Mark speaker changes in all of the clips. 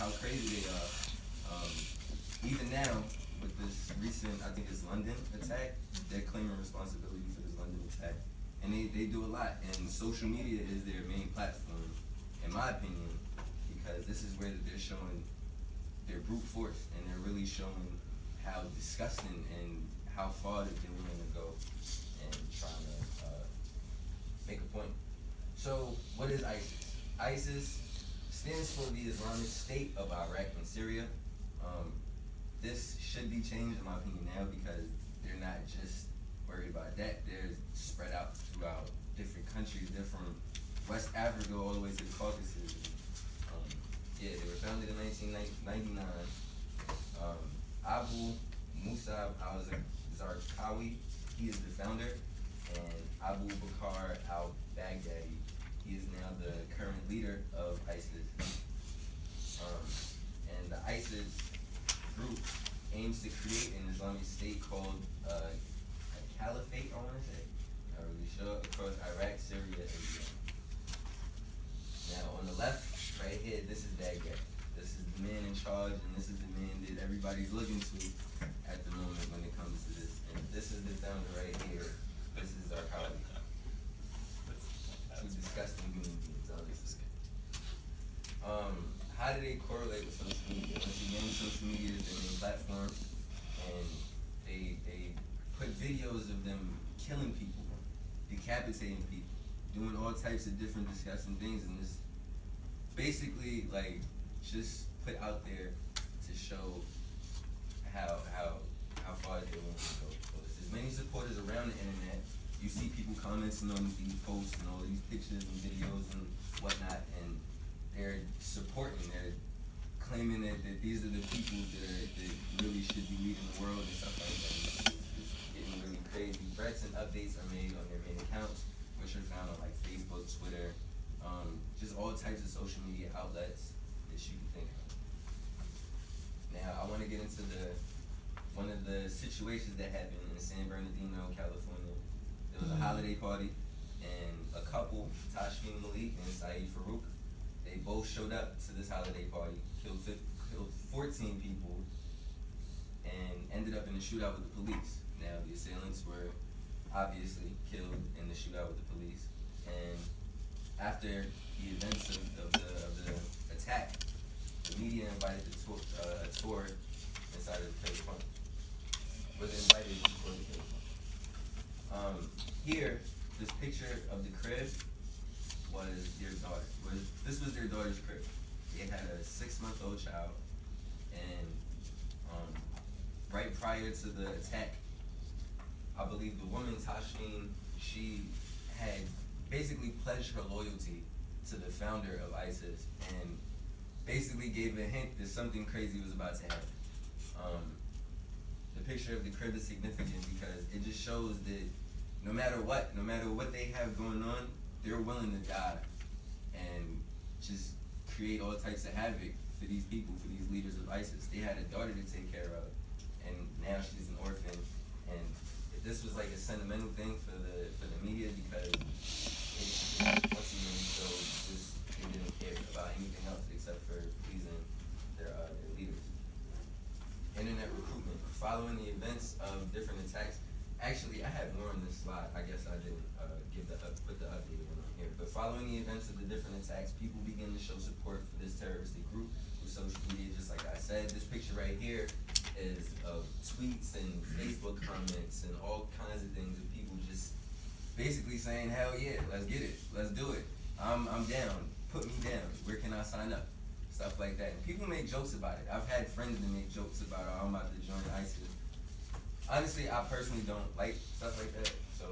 Speaker 1: how crazy they are. Even now, with this recent, I think it's London attack, they're claiming responsibility for this London attack. And they do a lot. And social media is their main platform, in my opinion, because this is where they're showing their brute force, and they're really showing how disgusting and how far that they're willing to go and trying to make a point. So, what is ISIS? ISIS stands for the Islamic State of Iraq and Syria. This should be changed, in my opinion, now, because they're not just worried about that. They're spread out throughout different countries, different West Africa all the way to the Caucasus. They were founded in 1999. Abu Musab al-Zarqawi, he is the founder, and Abu Bakr al-Baghdadi, he is now the current leader of ISIS. And the ISIS group aims to create an Islamic state called a caliphate, I want to say, not really sure, across Iraq, Syria, and Yemen. Now, on the left, right here, this is Baghdad. This is the man in charge, and this is the man that everybody's looking to at the moment when it comes to this. And this is the founder right here. This is Zarqawi. Two disgusting human beings, honestly. How do they correlate with social media? Once again, social media is their main platform, and they put videos of them killing people, decapitating people, doing all types of different disgusting things, and this basically like just put out there to show how far they want to go. So there's many supporters around the internet. You see people commenting on these posts and all these pictures and videos and whatnot, and they're supporting, they're claiming that these are the people that really should be leading the world and stuff like that. It's getting really crazy. Threats and updates are made on their main accounts, which are found on like Facebook, Twitter, just all types of social media outlets that you can think of. Now, I want to get into one of the situations that happened in San Bernardino, California. There was a holiday party, and a couple, Tashfeen Malik and Saeed Farouk, they both showed up to this holiday party, killed 14 people, and ended up in a shootout with the police. Now, the assailants were obviously killed in the shootout with the police, and after the events of the attack, the media invited a tour inside of the Page Pump. Was invited to tour the Page Pump. Here, this picture of the crib was their daughter. This was their daughter's crib. They had a 6-month-old child, and right prior to the attack, I believe the woman, Tashfeen, she had basically pledged her loyalty to the founder of ISIS and basically gave a hint that something crazy was about to happen. The picture of the crib is significant because it just shows that no matter what they have going on, they're willing to die and just create all types of havoc for these people, for these leaders of ISIS. They had a daughter to take care of, and now she's an orphan. And this was like a sentimental thing for the media because it once again showed just they didn't care about anything else except for pleasing their leaders. Internet recruitment. Following the events of different attacks. Actually, I had more on this slide. I guess I didn't put the updated one on here. But following the events of the different attacks, people began to show support for this terroristic group with social media, just like I said. This picture right here is of tweets and Facebook comments and all kinds of things of people just basically saying, hell yeah, let's get it, let's do it. I'm down, put me down, where can I sign up? Stuff like that. And people make jokes about it. I've had friends that make jokes about, oh, I'm about to join ISIS. Honestly, I personally don't like stuff like that, so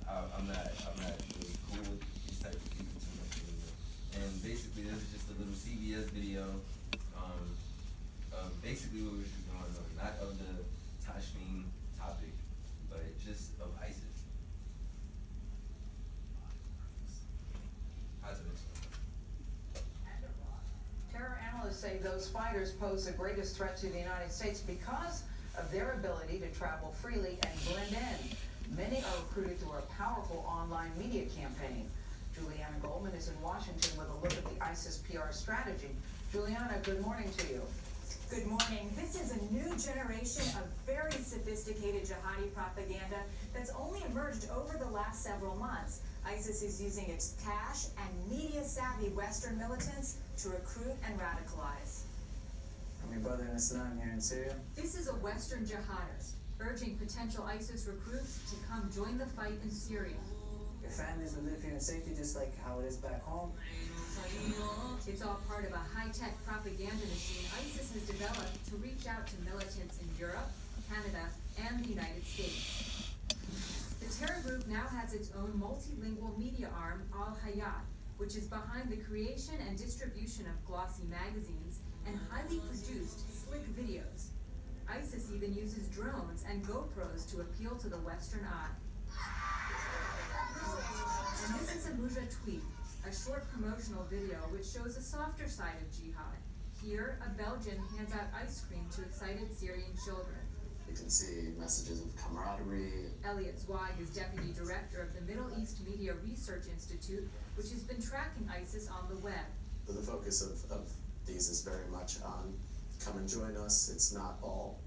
Speaker 1: I'm not really cool with these type of people too much anymore. And basically, this is just a little CBS video of basically what was just going on, not of the Tashfeen topic, but just of ISIS.
Speaker 2: Terror analysts say those fighters pose the greatest threat to the United States because of their ability to travel freely and blend in. Many are recruited through a powerful online media campaign. Juliana Goldman is in Washington with a look at the ISIS PR strategy. Juliana, good morning to you.
Speaker 3: Good morning. This is a new generation of very sophisticated jihadi propaganda that's only emerged over the last several months. ISIS is using its cash and media-savvy Western militants to recruit and radicalize.
Speaker 4: I'm your brother in Islam here in Syria.
Speaker 3: This is a Western jihadist urging potential ISIS recruits to come join the fight in Syria.
Speaker 4: Your families will live here in safety just like how it is back home.
Speaker 3: It's all part of a high-tech propaganda machine ISIS has developed to reach out to militants in Europe, Canada, and the United States. The terror group now has its own multilingual media arm, Al Hayat, which is behind the creation and distribution of glossy magazines and highly produced, slick videos. ISIS even uses drones and GoPros to appeal to the Western eye. And this is a Amuja tweet, a short promotional video which shows a softer side of jihad. Here, a Belgian hands out ice cream to excited Syrian children.
Speaker 5: You can see messages of camaraderie.
Speaker 3: Elliot Zweig is deputy director of the Middle East Media Research Institute, which has been tracking ISIS on the web.
Speaker 5: But the focus of these is very much on come and join us. It's not all,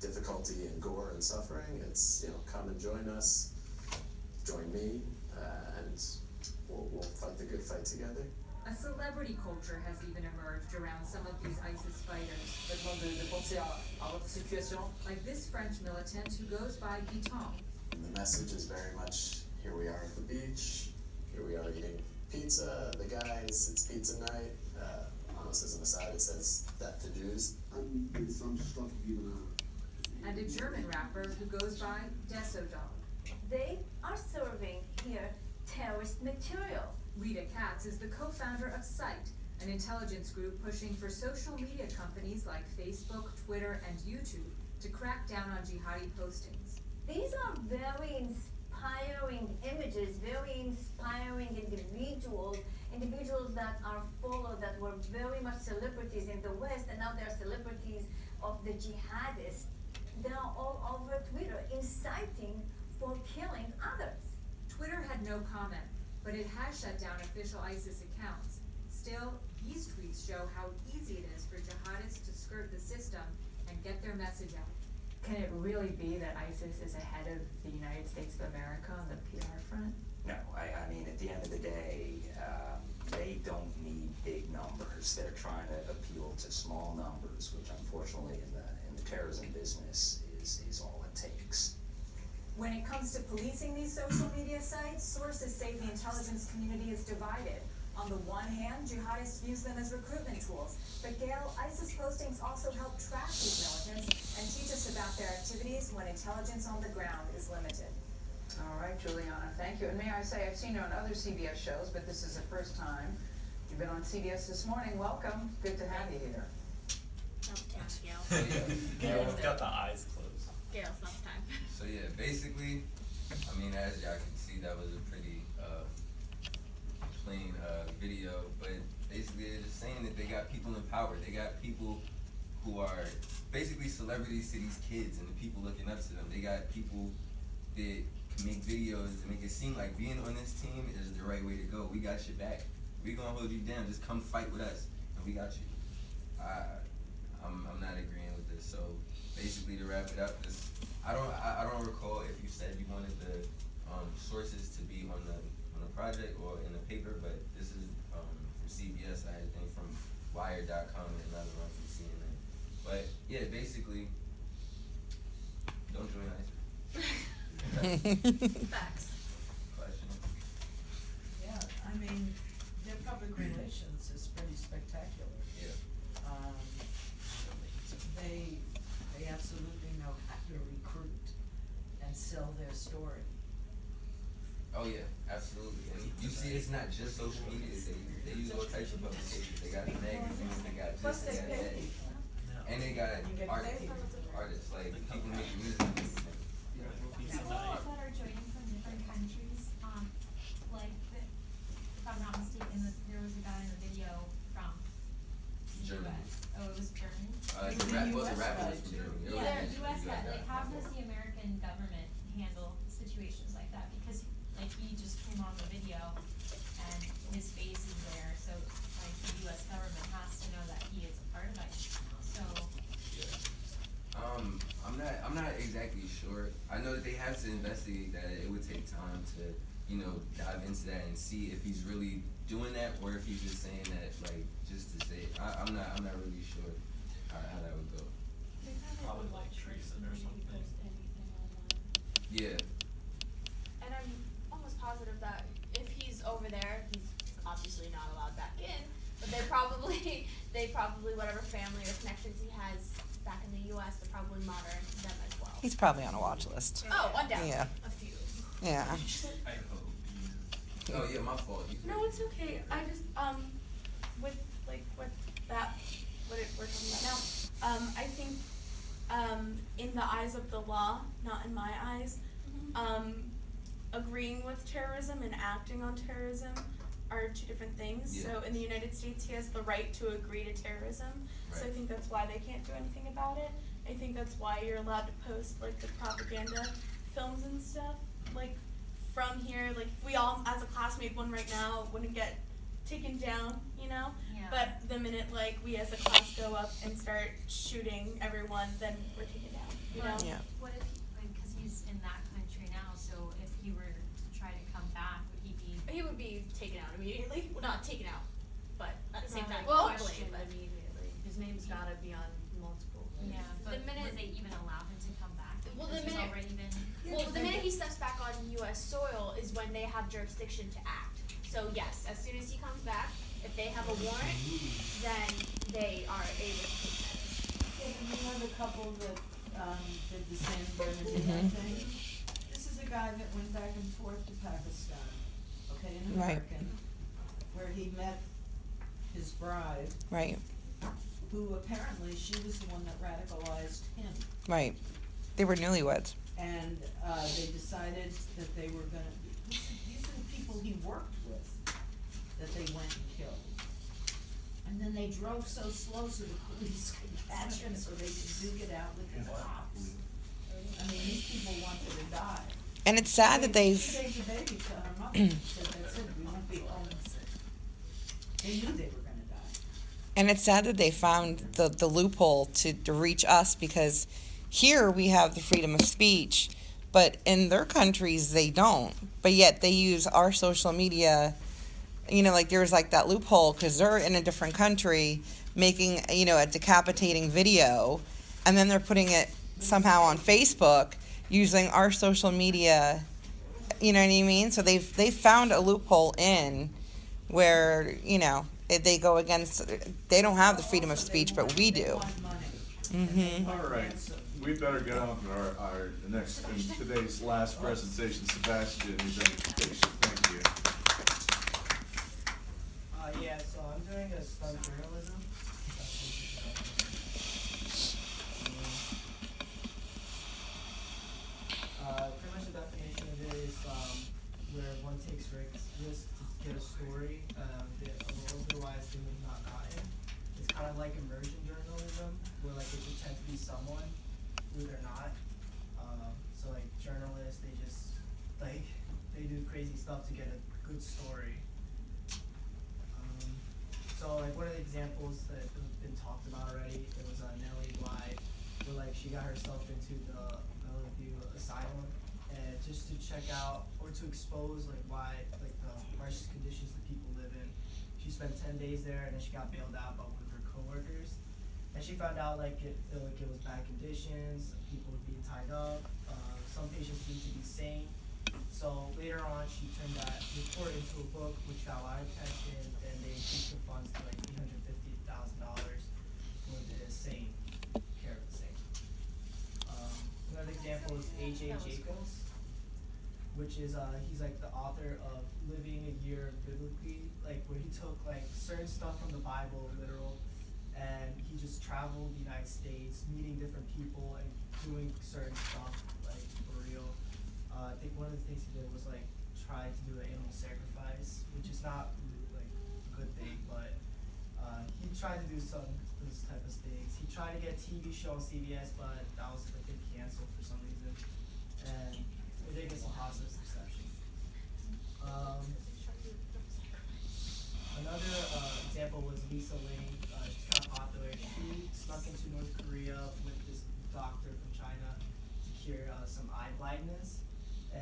Speaker 5: difficulty and gore and suffering. It's, come and join us, join me, and we'll fight the good fight together.
Speaker 3: A celebrity culture has even emerged around some of these ISIS fighters.
Speaker 4: De penser à votre situation.
Speaker 3: Like this French militant who goes by Guiton.
Speaker 5: And the message is very much, here we are at the beach, here we are eating pizza, the guys, it's pizza night. Almost as an aside, it says death to Jews.
Speaker 3: And a German rapper who goes by Desodog.
Speaker 6: They are serving here terrorist material.
Speaker 3: Rita Katz is the co-founder of SITE, an intelligence group pushing for social media companies like Facebook, Twitter, and YouTube to crack down on jihadi postings.
Speaker 6: These are very inspiring images, very inspiring individuals that are followed, that were very much celebrities in the West, and now they're celebrities of the jihadists. They are all over Twitter inciting for killing others.
Speaker 3: Twitter had no comment, but it has shut down official ISIS accounts. Still, these tweets show how easy it is for jihadists to skirt the system and get their message out.
Speaker 7: Can it really be that ISIS is ahead of the United States of America on the PR front?
Speaker 8: No, I mean, at the end of the day, they don't need big numbers. They're trying to appeal to small numbers, which unfortunately in the terrorism business is all it takes.
Speaker 3: When it comes to policing these social media sites, sources say the intelligence community is divided. On the one hand, jihadists use them as recruitment tools. But Gail, ISIS postings also help track these militants and teach us about their activities when intelligence on the ground is limited.
Speaker 2: All right, Juliana, thank you. And may I say, I've seen you on other CBS shows, but this is the first time you've been on CBS this morning. Welcome. Good to have you here.
Speaker 9: Gail's got the eyes closed.
Speaker 10: Gail sometime.
Speaker 1: So yeah, basically, I mean, as y'all can see, that was a pretty plain video, but basically they're just saying that they got people in power. They got people who are basically celebrities to these kids and the people looking up to them. They got people that can make videos and make it seem like being on this team is the right way to go. We got your back. We gonna hold you down. Just come fight with us, and we got you. I'm not agreeing with this. So basically, to wrap it up, I don't recall if you said you wanted the sources to be on the project or in the paper, but this is from CBS. I had a thing from Wired.com and another one from CNN. But yeah, basically, don't join ISIS.
Speaker 10: Facts.
Speaker 1: Question.
Speaker 11: Yeah, I mean, their public relations is pretty spectacular.
Speaker 1: Yeah.
Speaker 11: They absolutely know how to recruit and sell their story.
Speaker 1: Oh yeah, absolutely. And you see, it's not just social media. They use all types of publications. They got magazines. They got
Speaker 11: Plus
Speaker 1: this.
Speaker 11: they
Speaker 1: They got
Speaker 11: pay
Speaker 1: that.
Speaker 11: people.
Speaker 1: And they got
Speaker 11: You get paid.
Speaker 1: artists like people making music.
Speaker 10: People that are joining from different countries, if I'm not mistaken, there was a guy in the video from the
Speaker 1: Germany.
Speaker 10: US. Oh, it was Germany?
Speaker 11: It's the
Speaker 1: The
Speaker 11: US
Speaker 1: rapper
Speaker 11: guy,
Speaker 1: was from
Speaker 11: too.
Speaker 1: Germany.
Speaker 10: Yeah, the US guy, how does the American government handle situations like that? Because, he just came on the video and his face is there, so, the US government has
Speaker 1: I know that they have to investigate that. It would take time to, you know, dive into that and see if he's really doing that or if he's just saying that like just to say it. I'm not really sure how that would go.
Speaker 9: Probably like treason or something.
Speaker 1: Yeah.
Speaker 12: And I'm almost positive that if he's over there, he's obviously not allowed back in. But they probably whatever family or connections he has back in the U.S. they're probably monitoring them as well.
Speaker 13: He's probably on a watch list.
Speaker 12: Oh, undoubtedly.
Speaker 13: Yeah.
Speaker 12: A few.
Speaker 13: Yeah.
Speaker 9: I hope.
Speaker 1: Oh yeah, my fault.
Speaker 14: No, it's okay. I just with like what we're talking about now. I think in the eyes of the law, not in my eyes, agreeing with terrorism and acting on terrorism are two different things.
Speaker 1: Yeah.
Speaker 14: So in the United States, he has the right to agree to terrorism.
Speaker 1: Right.
Speaker 14: So I think that's why they can't do anything about it. I think that's why you're allowed to post like the propaganda films and stuff. Like from here, like if we all as a class made one right now, it wouldn't get taken down, you know?
Speaker 10: Yeah.
Speaker 14: But the minute like we as a class go up and start shooting everyone, then we're taken down, you know?
Speaker 13: Yeah.
Speaker 10: What if, because he's in that country now, so if he were to try to come back, would he be?
Speaker 12: He would be taken out immediately. Well, not taken out, but at the same time,
Speaker 3: Well,
Speaker 12: questioned. But
Speaker 3: immediately. His name's gotta be on multiple lists.
Speaker 10: Yeah,
Speaker 12: The
Speaker 10: but
Speaker 12: minute-
Speaker 10: would they even allow him to come back?
Speaker 12: Well,
Speaker 10: Because
Speaker 12: the
Speaker 10: he's
Speaker 12: minute-
Speaker 10: already been.
Speaker 12: well, the minute he steps back on U.S. soil is when they have jurisdiction to act. So yes, as soon as he comes back, if they have a warrant, then they are able to take that.
Speaker 11: We have a couple that did the San Bernardino thing. This is a guy that went back and forth to Pakistan, okay, an
Speaker 13: Right.
Speaker 11: American, where he met his bride,
Speaker 13: Right.
Speaker 11: who apparently she was the one that radicalized him.
Speaker 13: Right. They were newlyweds.
Speaker 11: And they decided that they were gonna, these are the people he worked with, that they went and killed. And then they drove so slow so the police could catch him, so they could duke it out with the cops. I mean, these people wanted to die.
Speaker 13: And it's sad that
Speaker 11: She
Speaker 13: they've
Speaker 11: gave the baby to her mother, said that's it, we won't be home. They knew they were gonna die.
Speaker 13: and it's sad that they found the loophole to reach us, because here we have the freedom of speech, but in their countries they don't. But yet they use our social media, you know, like there's like that loophole because they're in a different country making, you know, a decapitating video, and then they're putting it somehow on Facebook using our social media, you know what I mean? So they've found a loophole in where, you know, they go against, they don't have the freedom of speech, but we do. Mm-hmm.
Speaker 15: All right, we better get on to our next, and today's last presentation, Sebastian, his presentation. Thank you.
Speaker 4: Yeah, so I'm doing a stunt journalism. Pretty much the definition of it is where one takes risks to get a story that otherwise they would not gotten. It's kind of like immersion journalism, where like they pretend to be someone who they're not. So like journalists, they just like they do crazy stuff to get a good story. So like one of the examples that have been talked about already, it was Nellie Bly, where like she got herself into the Bellevue Asylum, and just to check out or to expose like why like the harsh conditions that people live in. She spent 10 days there, and then she got bailed out by one of her coworkers, and she found out like it was bad conditions, people were being tied up, some patients need to be sane. So later on, she turned that report into a book, which got a lot of attention, and they increased the funds to like $850,000 for the sane care of the sane. Another example is A.J. Jacobs, which is he's like the author of Living a Year Biblically, like where he took like certain stuff from the Bible, literal, and he just traveled the United States, meeting different people and doing certain stuff like for real. I think one of the things he did was like try to do an animal sacrifice, which is not really, like a good thing, but he tried to do those type of things. He tried to get a TV show on CBS, but that was like canceled for some reason, and it did get some positive reception. Another example was Lisa Ling. She's kind of popular. She snuck into North Korea with this doctor from China to cure some eye blindness.